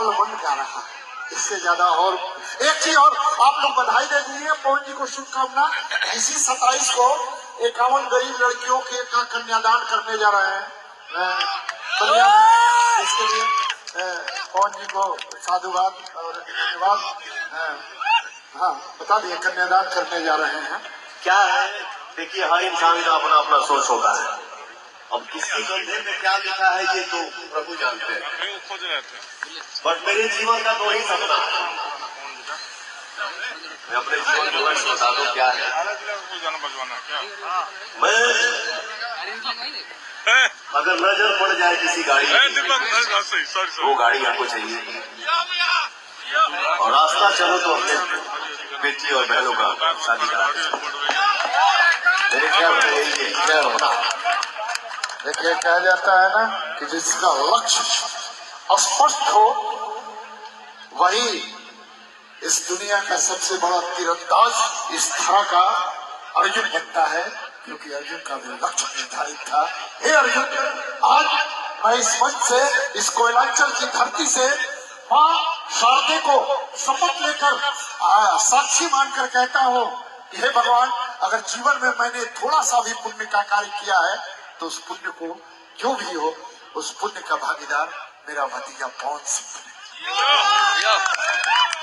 लाल बन जा रहा है। इससे ज्यादा और एक चीज और आप लोग बधाई दे दीजिए पवन जी को, शुभकामना। इसी 27 को 51 गरीब लड़कियों के का कन्यादान करने जा रहे हैं। इसके लिए पवन जी को साधुवाद और धन्यवाद। हाँ, बता दिए कन्यादान करने जा रहे हैं। क्या है, देखिए हर इंसान का अपना अपना सोच होता है। अब किसकी कंधे में क्या लिखा है ये तो प्रभु जानते हैं, बट मेरे जीवन का तो ही सपना है। मैं अपने जीवन का लक्ष्य बता दूं क्या है। मैं अगर नजर पड़ जाए किसी गाड़ी में, वो गाड़ी आपको चाहिए, और रास्ता चलो तो अपने बेटी और बहनों का शादी करा। मेरे क्या होना, देखिए कहा जाता है ना कि जिसका लक्ष्य स्पष्ट हो वही इस दुनिया का सबसे बड़ा तीरंदाज इस तरह का अर्जुन बनता है, क्योंकि अर्जुन का भी लक्ष्य निर्धारित था। हे अर्जुन, आज मैं इस मंच से, इस कोयलांचल की धरती से मां शारदे को शपथ लेकर साक्षी मानकर कहता हूँ कि हे भगवान, अगर जीवन में मैंने थोड़ा सा भी पुण्य का कार्य किया है तो उस पुण्य को जो भी हो, उस पुण्य का भागीदार मेरा भतीजा पवन सिंह बने।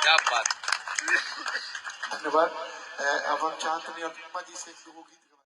क्या बात। धन्यवाद। अब हम चाहते हैं अपनी जी से एक दो गीत